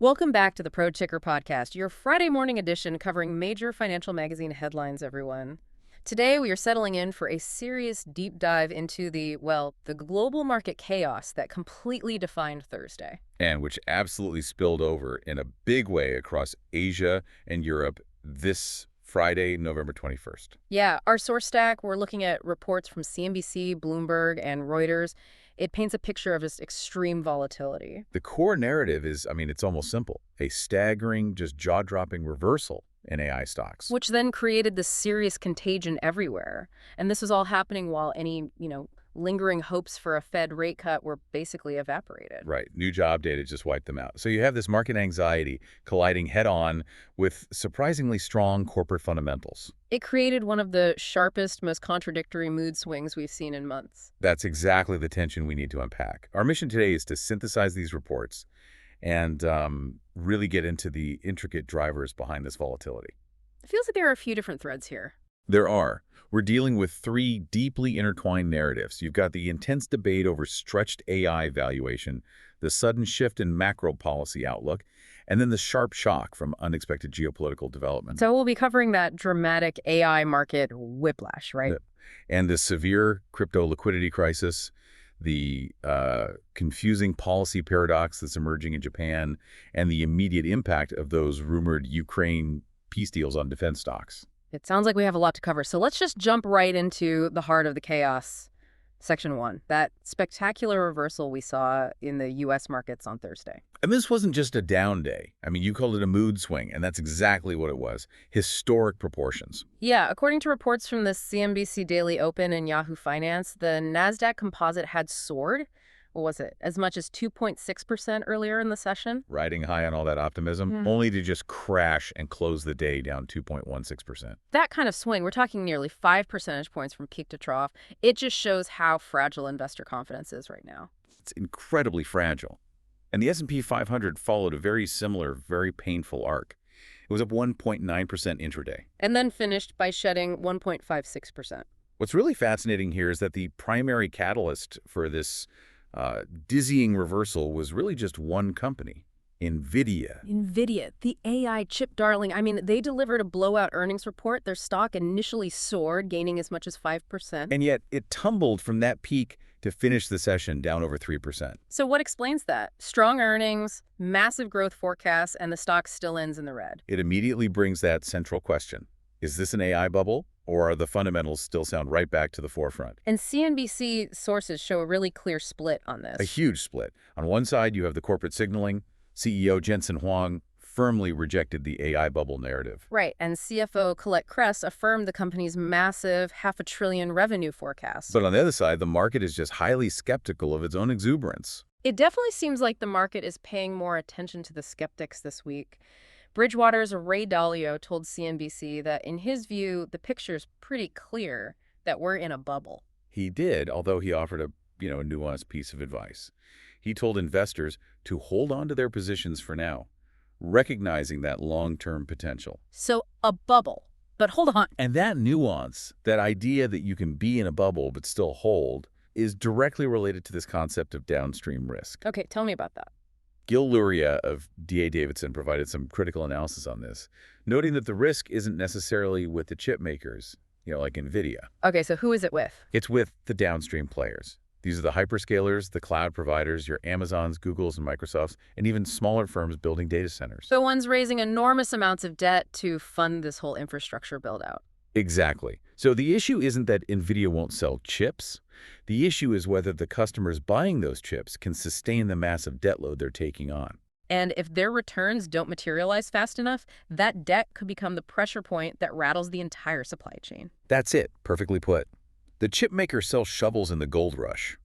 Welcome back to the Pro Ticker Podcast, your Friday morning edition covering major financial magazine headlines, everyone. Today, we are settling in for a serious deep dive into the global market chaos that completely defined Thursday. And which absolutely spilled over in a big way across Asia and Europe this Friday, November 21st. Yeah, our source stack, we're looking at reports from CNBC, Bloomberg, and Reuters. It paints a picture of just extreme volatility. The core narrative is, it's almost simple. A staggering, just jaw-dropping reversal in AI stocks. Which then created this serious contagion everywhere. And this was all happening while any, lingering hopes for a Fed rate cut were basically evaporated. Right. New job data just wiped them out. So you have this market anxiety colliding head-on with surprisingly strong corporate fundamentals. It created one of the sharpest, most contradictory mood swings we've seen in months. That's exactly the tension we need to unpack. Our mission today is to synthesize these reports and really get into the intricate drivers behind this volatility. It feels like there are a few different threads here. There are. We're dealing with three deeply intertwined narratives. You've got the intense debate over stretched AI valuation, the sudden shift in macro policy outlook, and then the sharp shock from unexpected geopolitical developments. So we'll be covering that dramatic AI market whiplash, right? And the severe crypto liquidity crisis, the confusing policy paradox that's emerging in Japan, and the immediate impact of those rumored Ukraine peace deals on defense stocks. It sounds like we have a lot to cover, so let's just jump right into the heart of the chaos. Section 1, that spectacular reversal we saw in the U.S. markets on Thursday. And this wasn't just a down day. You called it a mood swing, and that's exactly what it was. Historic proportions. Yeah, according to reports from the CNBC Daily Open and Yahoo Finance, the NASDAQ composite had soared, what was it, as much as 2.6% earlier in the session? Riding high on all that optimism, only to just crash and close the day down 2.16%. That kind of swing, we're talking nearly 5 percentage points from peak to trough. It just shows how fragile investor confidence is right now. It's incredibly fragile. And the S&P 500 followed a very similar, very painful arc. It was up 1.9% intraday. And then finished by shedding 1.56%. What's really fascinating here is that the primary catalyst for this dizzying reversal was really just one company, NVIDIA. NVIDIA, the AI chip darling. They delivered a blowout earnings report. Their stock initially soared, gaining as much as 5%. And yet it tumbled from that peak to finish the session down over 3%. So what explains that? Strong earnings, massive growth forecasts, and the stock still ends in the red. It immediately brings that central question. Is this an AI bubble, or are the fundamentals still sound right back to the forefront? And CNBC sources show a really clear split on this. A huge split. On one side, you have the corporate signaling. CEO Jensen Huang firmly rejected the AI bubble narrative. Right, and CFO Colette Kress affirmed the company's massive $500 billion revenue forecast. But on the other side, the market is just highly skeptical of its own exuberance. It definitely seems like the market is paying more attention to the skeptics this week. Bridgewater's Ray Dalio told CNBC that, in his view, the picture's pretty clear that we're in a bubble. He did, although he offered a nuanced piece of advice. He told investors to hold on to their positions for now, recognizing that long-term potential. So a bubble. But hold on. And that nuance, that idea that you can be in a bubble but still hold, is directly related to this concept of downstream risk. Okay, tell me about that. Gil Luria of D.A. Davidson provided some critical analysis on this, noting that the risk isn't necessarily with the chip makers, like NVIDIA. Okay, so who is it with? It's with the downstream players. These are the hyperscalers, the cloud providers, your Amazons, Googles, and Microsofts, and even smaller firms building data centers. The ones raising enormous amounts of debt to fund this whole infrastructure build-out. Exactly. So the issue isn't that NVIDIA won't sell chips. The issue is whether the customers buying those chips can sustain the massive debt load they're taking on. And if their returns don't materialize fast enough, that debt could become the pressure point that rattles the entire supply chain. That's it, perfectly put. The chip makers sell shovels in the gold rush.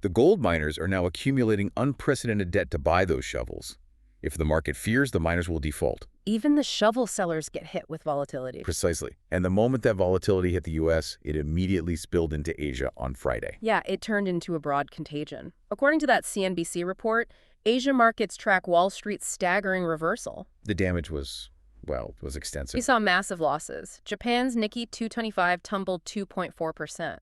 The gold miners are now accumulating unprecedented debt to buy those shovels. If the market fears, the miners will default. Even the shovel sellers get hit with volatility. Precisely. And the moment that volatility hit the U.S., it immediately spilled into Asia on Friday. Yeah, it turned into a broad contagion. According to that CNBC report, Asia markets track Wall Street's staggering reversal. The damage was extensive. We saw massive losses. Japan's Nikkei 225 tumbled 2.4%.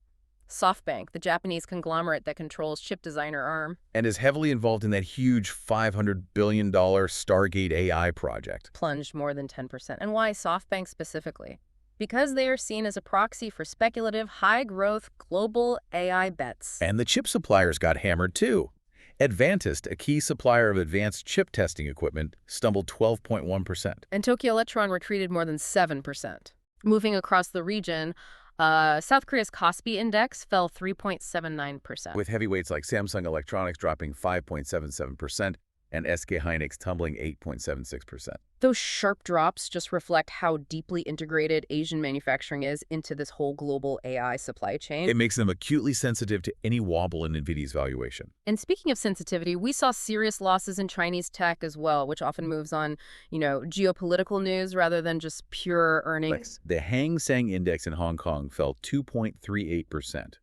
SoftBank, the Japanese conglomerate that controls chip designer Arm, and is heavily involved in that huge $500 billion Stargate AI project. plunged more than 10%. And why SoftBank specifically? Because they are seen as a proxy for speculative, high-growth, global AI bets. And the chip suppliers got hammered too. Advantest, a key supplier of advanced chip testing equipment, stumbled 12.1%. And Tokyo Electron retreated more than 7%. Moving across the region, South Korea's Kospi index fell 3.79%. With heavyweights like Samsung Electronics dropping 5.77% and SK Hynix tumbling 8.76%. Those sharp drops just reflect how deeply integrated Asian manufacturing is into this whole global AI supply chain. It makes them acutely sensitive to any wobble in NVIDIA's valuation. And speaking of sensitivity, we saw serious losses in Chinese tech as well, which often moves on, geopolitical news rather than just pure earnings. The Hang Seng Index in Hong Kong fell 2.38%,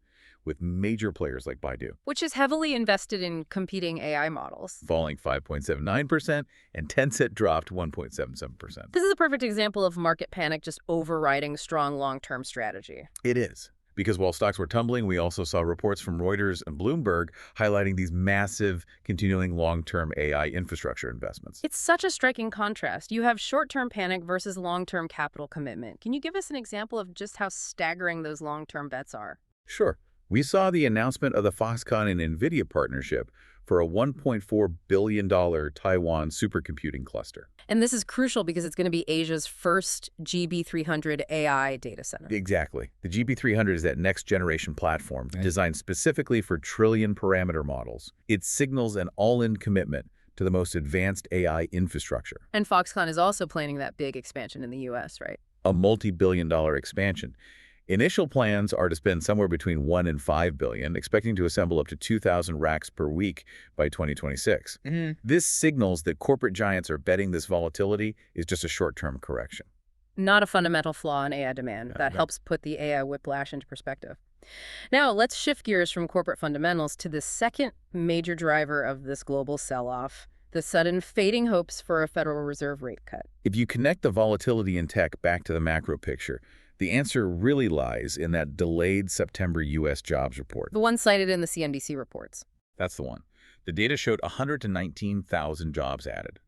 with major players like Baidu Which is heavily invested in competing AI models. falling 5.79%, and Tencent dropped 1.77%. This is a perfect example of market panic just overriding strong long-term strategy. It is. Because while stocks were tumbling, we also saw reports from Reuters and Bloomberg highlighting these massive, continuing long-term AI infrastructure investments. It's such a striking contrast. You have short-term panic versus long-term capital commitment. Can you give us an example of just how staggering those long-term bets are? Sure. We saw the announcement of the Foxconn and NVIDIA partnership for a $1.4 billion Taiwan supercomputing cluster. And this is crucial because it's going to be Asia's first GB300 AI data center. Exactly. The GB300 is that next-generation platform designed specifically for trillion-parameter models. It signals an all-in commitment to the most advanced AI infrastructure. And Foxconn is also planning that big expansion in the U.S., right? A multi-billion-dollar expansion. Initial plans are to spend somewhere between $1 and $5 billion, expecting to assemble up to 2,000 racks per week by 2026. This signals that corporate giants are betting this volatility is just a short-term correction. Not a fundamental flaw in AI demand. That helps put the AI whiplash into perspective. Now, let's shift gears from corporate fundamentals to the second major driver of this global sell-off, the sudden fading hopes for a Federal Reserve rate cut. If you connect the volatility in tech back to the macro picture, the answer really lies in that delayed September U.S. jobs report. The one cited in the CNBC reports. That's the one. The data showed 119,000 jobs added.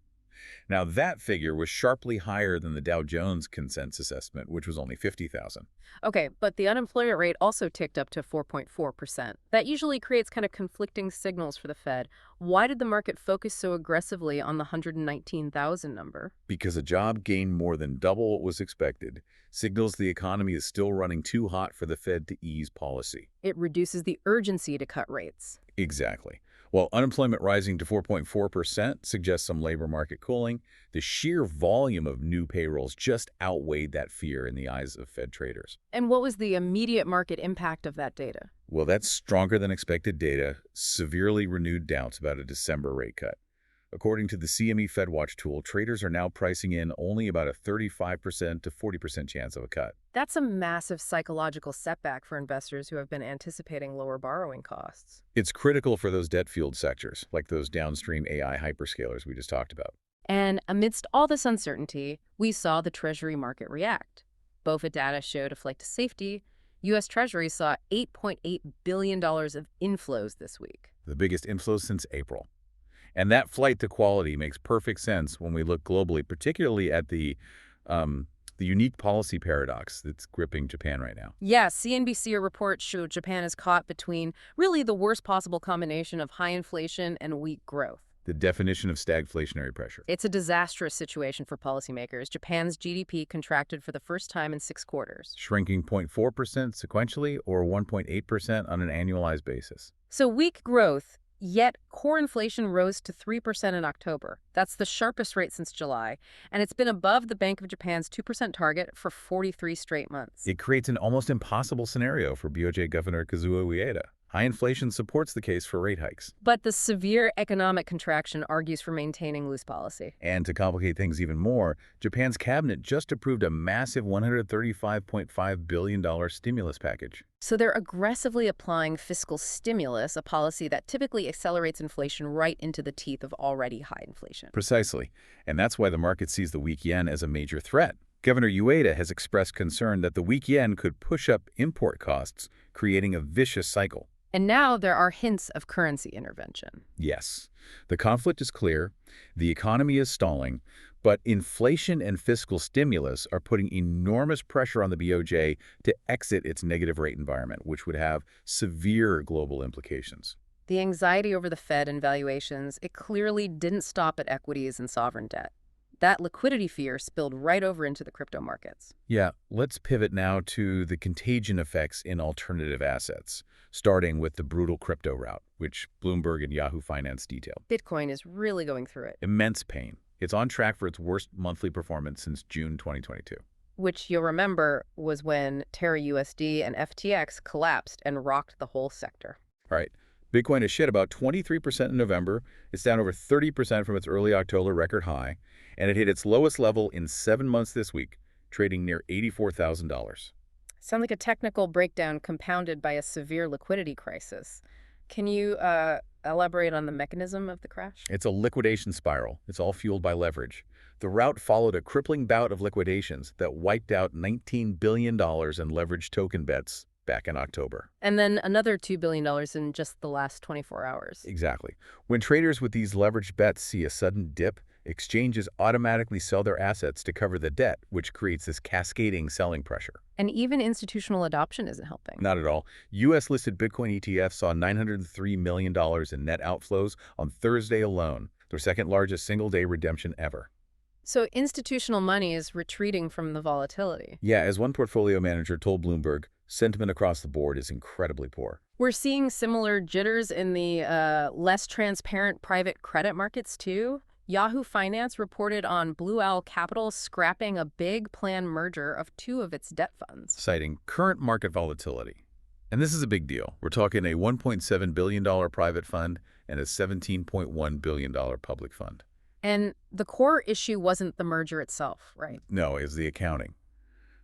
Now, that figure was sharply higher than the Dow Jones consensus estimate, which was only 50,000. Okay, but the unemployment rate also ticked up to 4.4%. That usually creates kind of conflicting signals for the Fed. Why did the market focus so aggressively on the 119,000 number? Because a job gain more than double what was expected signals the economy is still running too hot for the Fed to ease policy. It reduces the urgency to cut rates. Exactly. While unemployment rising to 4.4% suggests some labor market cooling, the sheer volume of new payrolls just outweighed that fear in the eyes of Fed traders. And what was the immediate market impact of that data? Well, that's stronger than expected data, severely renewed doubts about a December rate cut. According to the CME FedWatch tool, traders are now pricing in only about a 35% to 40% chance of a cut. That's a massive psychological setback for investors who have been anticipating lower borrowing costs. It's critical for those debt-fueled sectors, like those downstream AI hyperscalers we just talked about. And amidst all this uncertainty, we saw the Treasury market react. BofA data showed a flight to safety. U.S. Treasury saw $8.8 billion of inflows this week. The biggest inflows since April. And that flight to quality makes perfect sense when we look globally, particularly at the unique policy paradox that's gripping Japan right now. Yeah, CNBC report showed Japan is caught between really the worst possible combination of high inflation and weak growth. The definition of stagflationary pressure. It's a disastrous situation for policymakers. Japan's GDP contracted for the first time in 6 quarters. Shrinking 0.4% sequentially or 1.8% on an annualized basis. So weak growth. Yet, core inflation rose to 3% in October. That's the sharpest rate since July, and it's been above the Bank of Japan's 2% target for 43 straight months. It creates an almost impossible scenario for BOJ Governor Kazuo Ueda. High inflation supports the case for rate hikes. But the severe economic contraction argues for maintaining loose policy. And to complicate things even more, Japan's cabinet just approved a massive $135.5 billion stimulus package. So they're aggressively applying fiscal stimulus, a policy that typically accelerates inflation right into the teeth of already high inflation. Precisely. And that's why the market sees the weak yen as a major threat. Governor Ueda has expressed concern that the weak yen could push up import costs, creating a vicious cycle. And now there are hints of currency intervention. Yes, the conflict is clear, the economy is stalling, but inflation and fiscal stimulus are putting enormous pressure on the BOJ to exit its negative rate environment, which would have severe global implications. The anxiety over the Fed and valuations, it clearly didn't stop at equities and sovereign debt. That liquidity fear spilled right over into the crypto markets. Yeah, let's pivot now to the contagion effects in alternative assets, starting with the brutal crypto rout, which Bloomberg and Yahoo Finance detailed. Bitcoin is really going through it, Immense pain. It's on track for its worst monthly performance since June 2022. which you'll remember was when Terra USD and FTX collapsed and rocked the whole sector. All right, Bitcoin has shed about 23% in November. It's down over 30% from its early October record high, and it hit its lowest level in 7 months this week, trading near $84,000. Sounds like a technical breakdown compounded by a severe liquidity crisis. Can you elaborate on the mechanism of the crash? It's a liquidation spiral. It's all fueled by leverage. The rout followed a crippling bout of liquidations that wiped out $19 billion in leveraged token bets back in October. And then another $2 billion in just the last 24 hours. Exactly. When traders with these leveraged bets see a sudden dip, exchanges automatically sell their assets to cover the debt, which creates this cascading selling pressure. And even institutional adoption isn't helping. Not at all. U.S.-listed Bitcoin ETFs saw $903 million in net outflows on Thursday alone, their second largest single-day redemption ever. So institutional money is retreating from the volatility. Yeah, as one portfolio manager told Bloomberg, sentiment across the board is incredibly poor. We're seeing similar jitters in the less transparent private credit markets, too. Yahoo Finance reported on Blue Owl Capital scrapping a big planned merger of 2 of its debt funds. Citing current market volatility. And this is a big deal. We're talking a $1.7 billion private fund and a $17.1 billion public fund. And the core issue wasn't the merger itself, right? No, it's the accounting.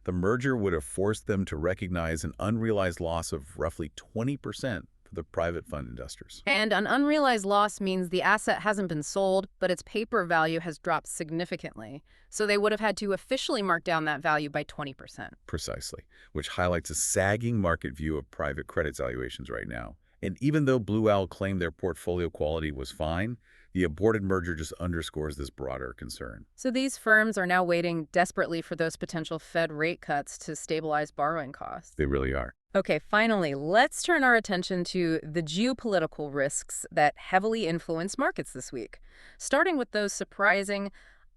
The merger would have forced them to recognize an unrealized loss of roughly 20% for the private fund investors. And an unrealized loss means the asset hasn't been sold, but its paper value has dropped significantly. So they would have had to officially mark down that value by 20%. Precisely, which highlights a sagging market view of private credit valuations right now. And even though Blue Owl claimed their portfolio quality was fine, the aborted merger just underscores this broader concern. So these firms are now waiting desperately for those potential Fed rate cuts to stabilize borrowing costs. They really are. Okay, finally, let's turn our attention to the geopolitical risks that heavily influence markets this week, starting with those surprising,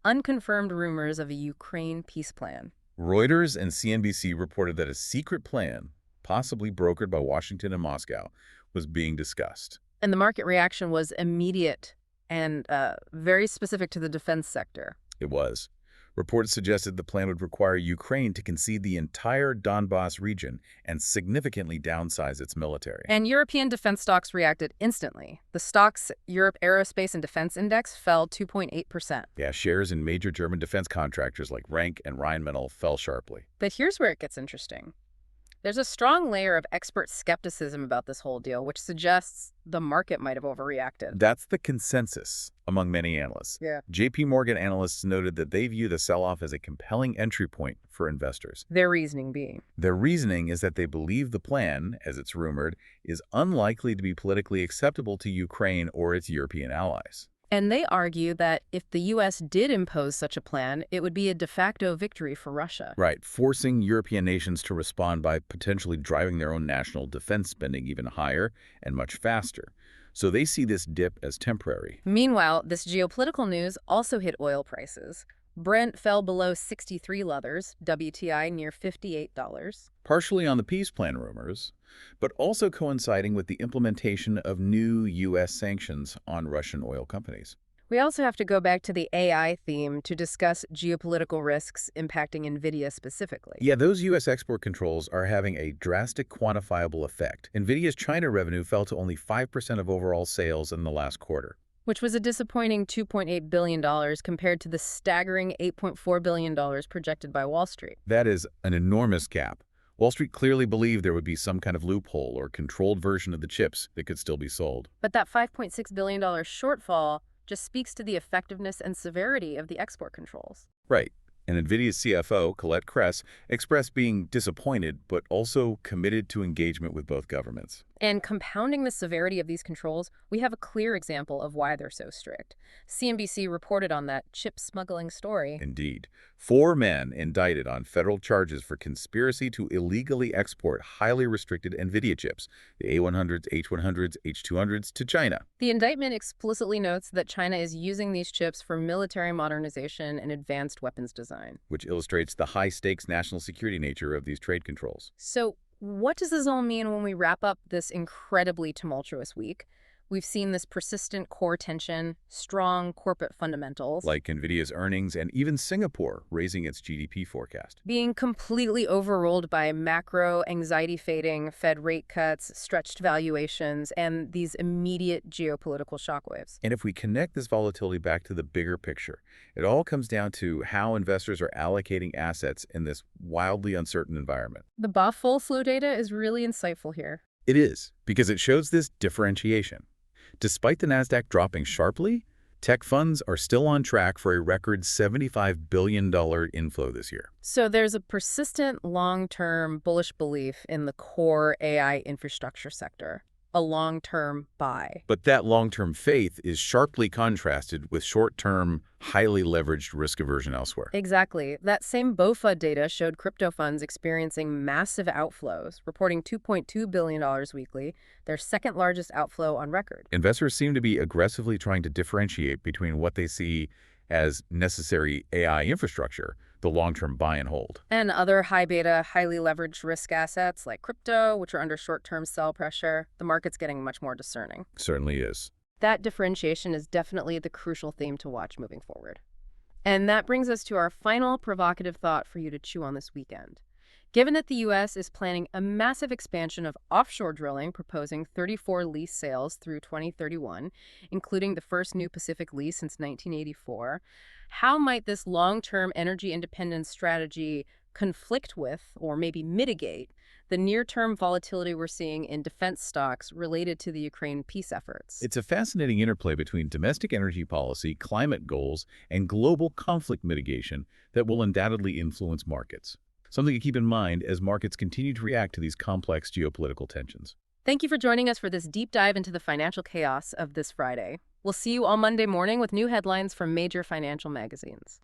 unconfirmed rumors of a Ukraine peace plan. Reuters and CNBC reported that a secret plan, possibly brokered by Washington and Moscow, was being discussed. And the market reaction was immediate and very specific to the defense sector. It was. Reports suggested the plan would require Ukraine to concede the entire Donbas region and significantly downsize its military. And European defense stocks reacted instantly. The stock's Europe Aerospace and Defense Index fell 2.8%. Yeah, shares in major German defense contractors like Rank and Rheinmetall fell sharply. But here's where it gets interesting. There's a strong layer of expert skepticism about this whole deal, which suggests the market might have overreacted. That's the consensus among many analysts. Yeah. JP Morgan analysts noted that they view the sell-off as a compelling entry point for investors. Their reasoning being. Their reasoning is that they believe the plan, as it's rumored, is unlikely to be politically acceptable to Ukraine or its European allies. And they argue that if the U.S. did impose such a plan, it would be a de facto victory for Russia. Right, forcing European nations to respond by potentially driving their own national defense spending even higher and much faster. So they see this dip as temporary. Meanwhile, this geopolitical news also hit oil prices. Brent fell below 63 leathers, WTI near $58. Partially on the peace plan rumors, but also coinciding with the implementation of new U.S. sanctions on Russian oil companies. We also have to go back to the AI theme to discuss geopolitical risks impacting NVIDIA specifically. Yeah, those U.S. export controls are having a drastic quantifiable effect. NVIDIA's China revenue fell to only 5% of overall sales in the last quarter. Which was a disappointing $2.8 billion compared to the staggering $8.4 billion projected by Wall Street. That is an enormous gap. Wall Street clearly believed there would be some kind of loophole or controlled version of the chips that could still be sold. But that $5.6 billion shortfall just speaks to the effectiveness and severity of the export controls. Right. And NVIDIA's CFO, Colette Kress, expressed being disappointed but also committed to engagement with both governments. And compounding the severity of these controls, we have a clear example of why they're so strict. CNBC reported on that chip smuggling story. Indeed, 4 men indicted on federal charges for conspiracy to illegally export highly restricted NVIDIA chips, the A100s, H100s, H200s, to China. The indictment explicitly notes that China is using these chips for military modernization and advanced weapons design. Which illustrates the high-stakes national security nature of these trade controls. So, what does this all mean when we wrap up this incredibly tumultuous week? We've seen this persistent core tension, strong corporate fundamentals, Like NVIDIA's earnings and even Singapore raising its GDP forecast. being completely overruled by macro anxiety fading, Fed rate cuts, stretched valuations, and these immediate geopolitical shockwaves. And if we connect this volatility back to the bigger picture, it all comes down to how investors are allocating assets in this wildly uncertain environment. The BOF full flow data is really insightful here. It is, because it shows this differentiation. Despite the Nasdaq dropping sharply, tech funds are still on track for a record $75 billion inflow this year. So there's a persistent long-term bullish belief in the core AI infrastructure sector, a long-term buy. But that long-term faith is sharply contrasted with short-term, highly leveraged risk aversion elsewhere. Exactly. That same BOFA data showed crypto funds experiencing massive outflows, reporting $2.2 billion weekly, their second largest outflow on record. Investors seem to be aggressively trying to differentiate between what they see as necessary AI infrastructure, the long-term buy and hold. And other high beta, highly leveraged risk assets like crypto, which are under short-term sell pressure, the market's getting much more discerning. Certainly is. That differentiation is definitely the crucial theme to watch moving forward. And that brings us to our final provocative thought for you to chew on this weekend. Given that the U.S. is planning a massive expansion of offshore drilling, proposing 34 lease sales through 2031, including the first new Pacific lease since 1984, how might this long-term energy independence strategy conflict with, or maybe mitigate, the near-term volatility we're seeing in defense stocks related to the Ukraine peace efforts? It's a fascinating interplay between domestic energy policy, climate goals, and global conflict mitigation that will undoubtedly influence markets. Something to keep in mind as markets continue to react to these complex geopolitical tensions. Thank you for joining us for this deep dive into the financial chaos of this Friday. We'll see you all Monday morning with new headlines from major financial magazines.